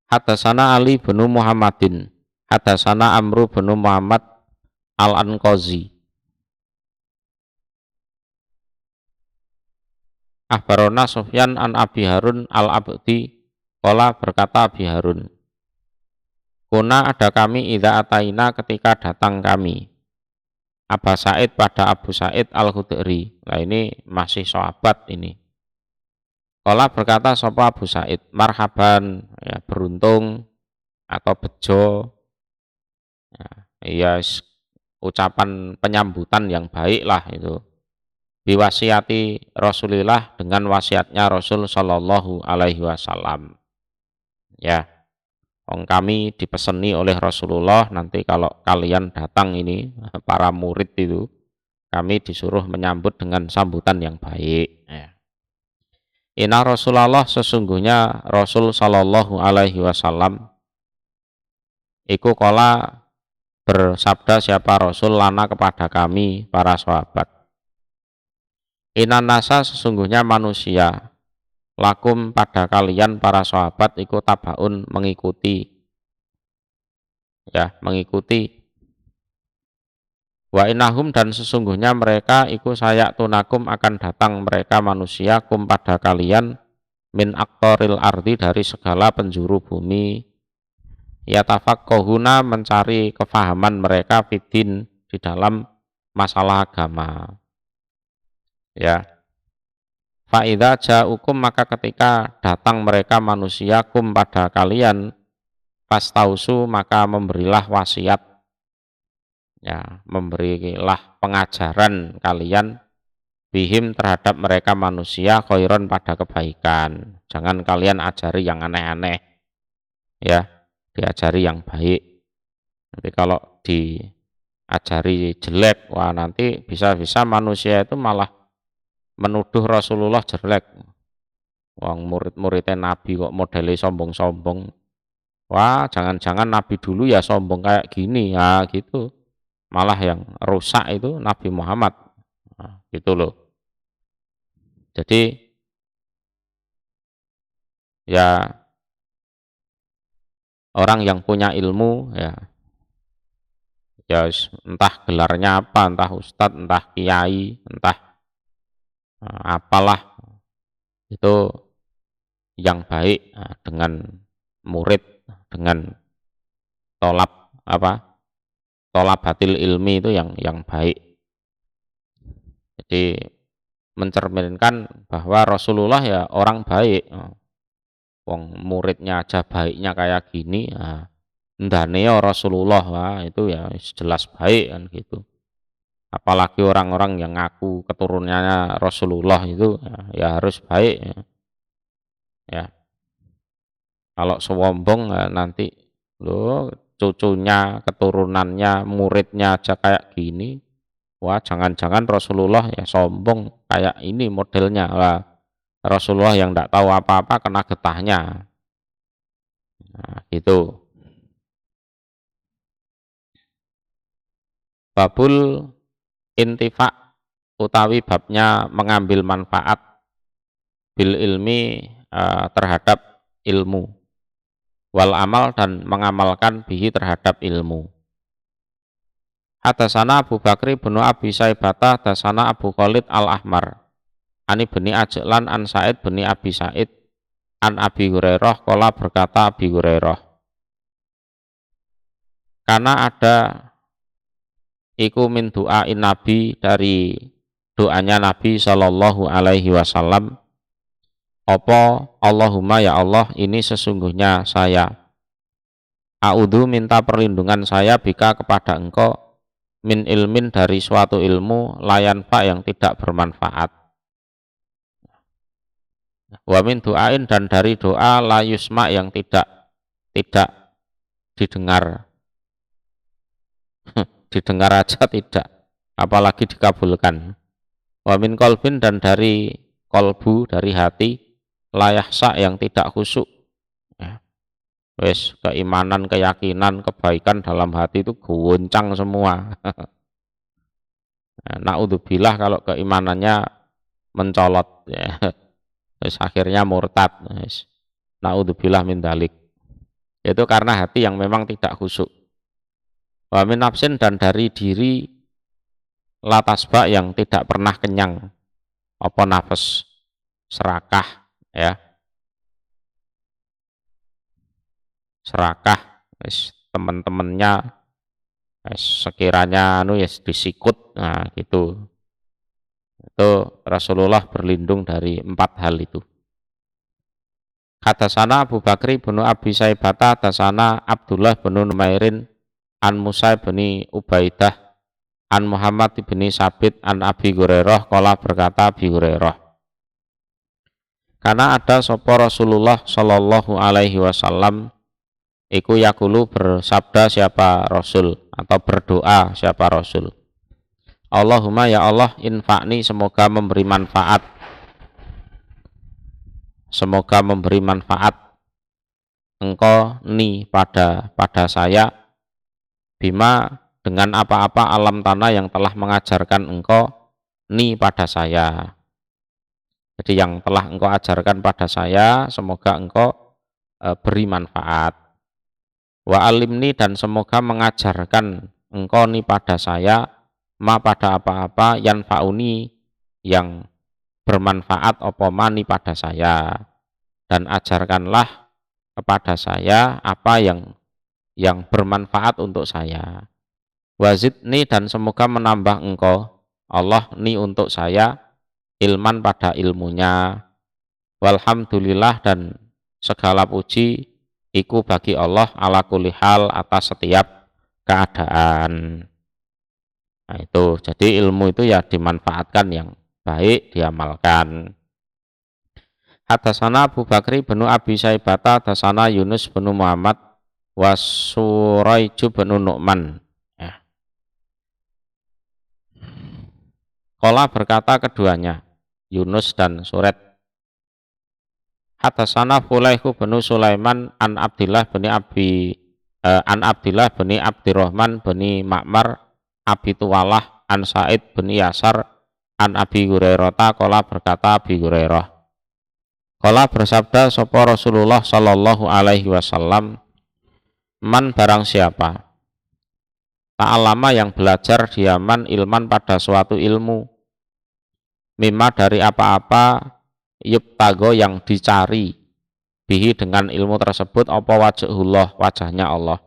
Hadatsana Ali bin Muhammadin, hadatsana Amru bin Muhammad al-Anqazi. Akhbarona Sufyan an Abi Harun al-Abdi, qala berkata Abi Harun, kuna ada kami idza ataina ketika datang kami. Aba Said pada Abu Said al-Khudri. Nah ini masih sahabat ini. Qala berkata sapa Abu Said, marhaban, ya beruntung atau bejo. Ya, ucapan penyambutan yang baik lah itu. Biwasiati Rasulillah, dengan wasiatnya Rasul Shallallahu Alaihi Wasallam. Ya, kami dipeseni oleh Rasulullah, nanti kalau kalian datang ini para murid itu, kami disuruh menyambut dengan sambutan yang baik. Ya. Inna Rasulullah, sesungguhnya Rasul Shallallahu Alaihi Wasallam iku kola bersabda siapa Rasul lana kepada kami para sahabat. Inna nasa, sesungguhnya manusia, lakum pada kalian para sahabat iku tabaun mengikuti, ya mengikuti. Wa innahum, dan sesungguhnya mereka iku sayak tunakum akan datang mereka manusia kum pada kalian min aktoril ardi dari segala penjuru bumi, yatafaqahuna mencari kefahaman mereka fiddin di dalam masalah agama. Ya, fa'idha ja'ukum, maka ketika datang mereka manusia kum pada kalian, fastausu, maka memberilah wasiat, ya memberilah pengajaran kalian bihim terhadap mereka manusia khairon pada kebaikan. Jangan kalian ajari yang aneh-aneh, ya diajari yang baik. Nanti kalau diajari jelek, wah nanti bisa-bisa manusia itu malah menuduh Rasulullah jelek. Wong murid-muridnya Nabi kok modelnya sombong-sombong. Wah, jangan-jangan Nabi dulu ya sombong kayak gini, ya gitu. Malah yang rusak itu Nabi Muhammad. Nah, gitu loh. Jadi ya orang yang punya ilmu ya entah gelarnya apa, entah ustadz, entah kiai, entah apalah, itu yang baik dengan murid, dengan tolab tolabatil ilmi itu yang baik. Jadi mencerminkan bahwa Rasulullah ya orang baik. Wong muridnya aja baiknya kayak gini, ndane ya Rasulullah, wah itu ya jelas baik kan gitu. Apalagi orang-orang yang ngaku keturunannya Rasulullah itu ya harus baik ya. Ya, kalau sombong nanti loh cucunya, keturunannya, muridnya aja kayak gini. Wah, jangan-jangan Rasulullah ya sombong kayak ini modelnya. Wah, Rasulullah yang tidak tahu apa-apa kena getahnya. Nah, gitu. Babul intifa utawi babnya mengambil manfaat bil ilmi terhadap ilmu, wal amal dan mengamalkan bihi terhadap ilmu. Hadasana Abu Bakri bin Abi Saibata hadasana Abu Khalid Al-Ahmar ani bani Ajlan an Sa'id bani Abi Sa'id an Abi Hurairah qala berkata Abi Hurairah, karena ada iku min doain Nabi, dari doanya Nabi Shallallahu Alaihi Wasallam, apa Allahumma ya Allah, ini sesungguhnya saya a'udzu minta perlindungan saya bika kepada engkau min ilmin dari suatu ilmu layan fa yang tidak bermanfaat, wa min doain dan dari doa layusma yang tidak didengar didengar aja tidak, apalagi dikabulkan. Wa min kolbin dan dari kolbu, dari hati, layahsa yang tidak khusyuk. Ya. Wes keimanan, keyakinan, kebaikan dalam hati itu goncang semua. Naudzubillah kalau keimanannya mencolot. Ya. Wes akhirnya murtad. Wes. Naudzubillah min dalik. Itu karena hati yang memang tidak khusyuk. Wa min nafsin dan dari diri latasba yang tidak pernah kenyang, apa nafas serakah ya, serakah teman-temannya sekiranya disikut, nah gitu. Itu Rasulullah berlindung dari 4 hal itu. Hadasana Abu Bakri bin Abi Saibata hadasana Abdullah bin Numairin an Musa bin Ubaidah an Muhammad bin Sabit an Abi Hurairah qala berkata Abi Hurairah, karena ada sapa Rasulullah Shallallahu Alaihi Wasallam iku yakulu bersabda siapa Rasul, atau berdoa siapa Rasul, Allahumma ya Allah infa'ni, semoga memberi manfaat, semoga memberi manfaat engkau ni pada saya, bima dengan apa-apa alam tanah yang telah mengajarkan engkau ni pada saya. Jadi yang telah engkau ajarkan pada saya, semoga engkau beri manfaat. Wa alimni dan semoga mengajarkan engkau ni pada saya, ma pada apa-apa yanfa'uni yang bermanfaat apa ma ni pada saya. Dan ajarkanlah kepada saya apa yang bermanfaat untuk saya. Wazidni dan semoga menambah engkau Allah ni untuk saya ilman pada ilmunya. Walhamdulillah dan segala puji iku bagi Allah ala kulli hal atas setiap keadaan. Nah itu, jadi ilmu itu ya dimanfaatkan yang baik, diamalkan. Hadasana Abu Bakri bin Abi Saibata hadasana Yunus bin Muhammad wasuraiju bin Nu'man. Qala berkata keduanya, Yunus dan Suret. Hadasana Fulaihu bin Sulaiman an Abdillah bin Abdirrahman bin Ma'mar Abi Tuwalah an Sa'id bin Yasar An Abi Hurairah qala berkata Abi Hurairah qala bersabda sapa Rasulullah sallallahu alaihi wasallam, man barang siapa ta'allama yang belajar diaman ilman pada suatu ilmu, mimma dari apa-apa yubtago yang dicari, bihi dengan ilmu tersebut apa wajhullah wajahnya Allah.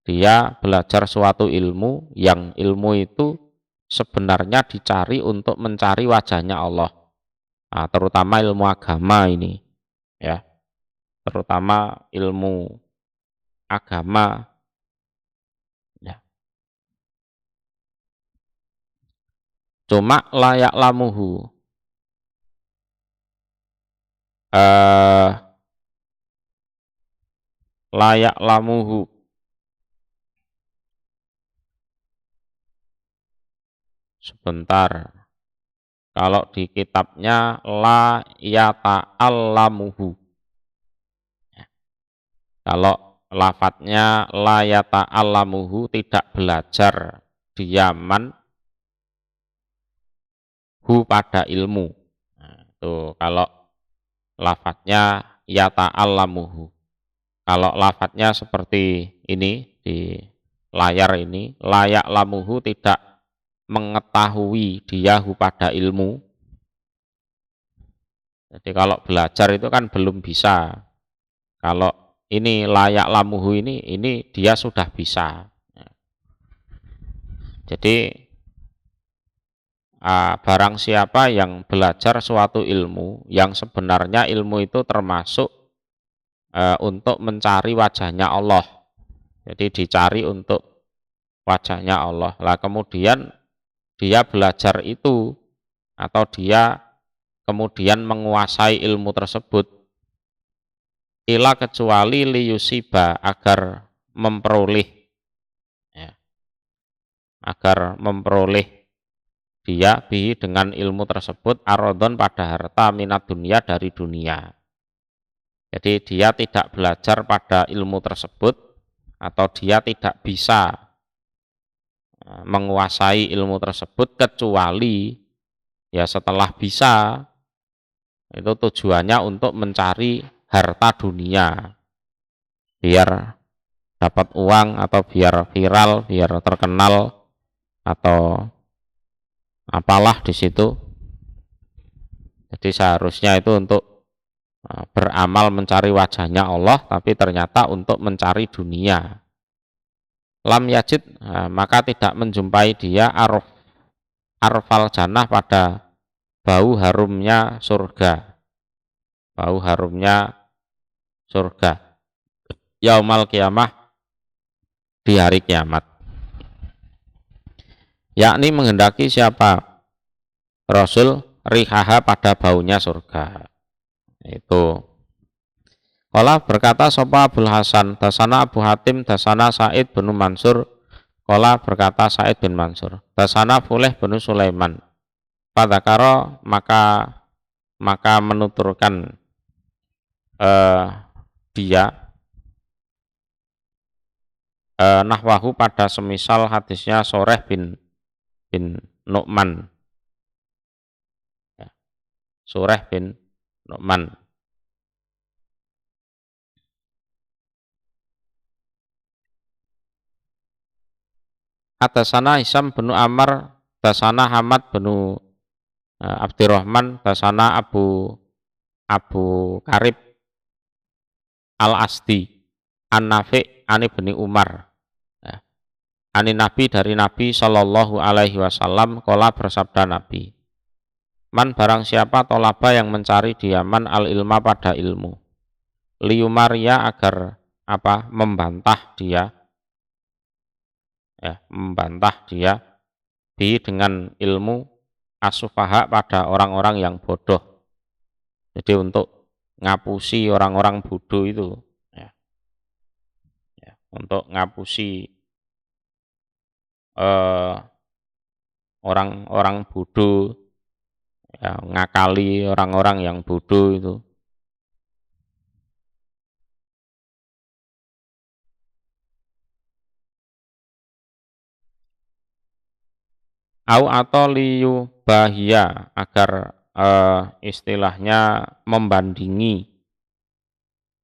Dia belajar suatu ilmu yang ilmu itu sebenarnya dicari untuk mencari wajahnya Allah. Nah, terutama ilmu agama ini, ya, terutama ilmu agama, ya. Cuma layak lamuhu, layak lamuhu, sebentar. Kalau di kitabnya la yata'allamuhu. Kalau lafadznya la yata'allamuhu tidak belajar diaman hu pada ilmu. Nah, itu kalau lafadznya yata'allamuhu. Kalau lafadznya seperti ini di layar ini, layak lamuhu tidak mengetahui dia hu pada ilmu. Jadi kalau belajar itu kan belum bisa. Kalau ini layak lamuhu ini dia sudah bisa. Jadi barang siapa yang belajar suatu ilmu yang sebenarnya ilmu itu termasuk untuk mencari wajahnya Allah. Jadi dicari untuk wajahnya Allah. Lah kemudian dia belajar itu atau dia kemudian menguasai ilmu tersebut ila kecuali liyusiba agar memperoleh, ya, agar memperoleh dia bi dengan ilmu tersebut arodon pada harta minat dunia dari dunia. Jadi dia tidak belajar pada ilmu tersebut atau dia tidak bisa menguasai ilmu tersebut kecuali ya setelah bisa itu tujuannya untuk mencari harta dunia biar dapat uang atau biar viral, biar terkenal atau apalah di situ. Jadi seharusnya itu untuk beramal mencari wajahnya Allah, tapi ternyata untuk mencari dunia. Lam yajid, maka tidak menjumpai dia arfal jannah pada bau harumnya surga. Bau harumnya surga. Yaumal kiamah, di hari kiamat. Yakni menghendaki siapa? Rasul rihaha pada baunya surga. Itu. Qala berkata sapa Abul Hasan, dasana Abu Hatim, dasana Said bin Mansur. Qala berkata Said bin Mansur, dasana Fuleh bin Sulaiman. Fadzakara maka menuturkan dia nahwahu pada semisal hadisnya Soreh bin Nu'man. Ya, Soreh bin Nu'man. Atasana Hisam bin Amr, tasana Hamad bin Abdurrahman, tasana Abu Karib Al-Asdi An-Nafi' Ani bin Umar. Ya. Ani Nabi dari Nabi Shallallahu alaihi wasallam qala bersabda Nabi. Man barang siapa tolaba yang mencari diaman al-ilma pada ilmu. Liumaria agar apa? Membantah dia, ya, membantah dia bi dengan ilmu asufaha pada orang-orang yang bodoh. Jadi untuk ngapusi orang-orang bodoh itu, ya, ya, untuk ngapusi orang-orang bodoh, ya, ngakali orang-orang yang bodoh itu. au atau liyu bahia agar istilahnya membandingi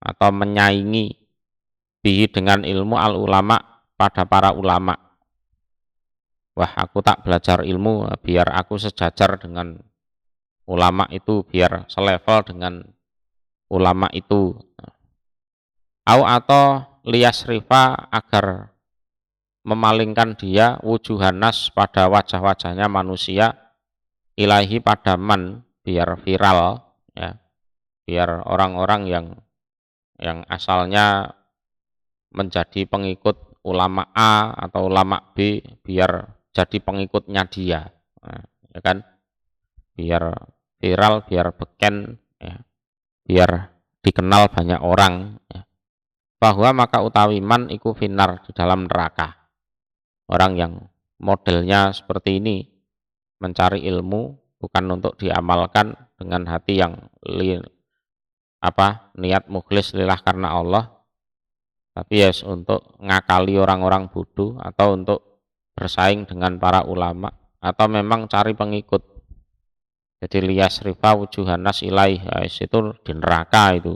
atau menyaingi bihi dengan ilmu al ulama pada para ulama. Wah, aku tak belajar ilmu biar aku sejajar dengan ulama itu, biar selevel dengan ulama itu. Au atau liyasrifa agar memalingkan dia wujuhanas pada wajah-wajahnya manusia ilahi pada man, biar viral ya, biar orang-orang yang asalnya menjadi pengikut ulama A atau ulama B biar jadi pengikutnya dia. Nah, ya kan, biar viral, biar beken ya, biar dikenal banyak orang ya. Bahwa maka utawi man iku finar, di dalam neraka. Orang yang modelnya seperti ini mencari ilmu bukan untuk diamalkan dengan hati yang niat mukhlis lillah karena Allah, tapi ya untuk ngakali orang-orang bodoh atau untuk bersaing dengan para ulama atau memang cari pengikut. Jadi liyasrifa wujuhanas ilaih, itu di neraka itu.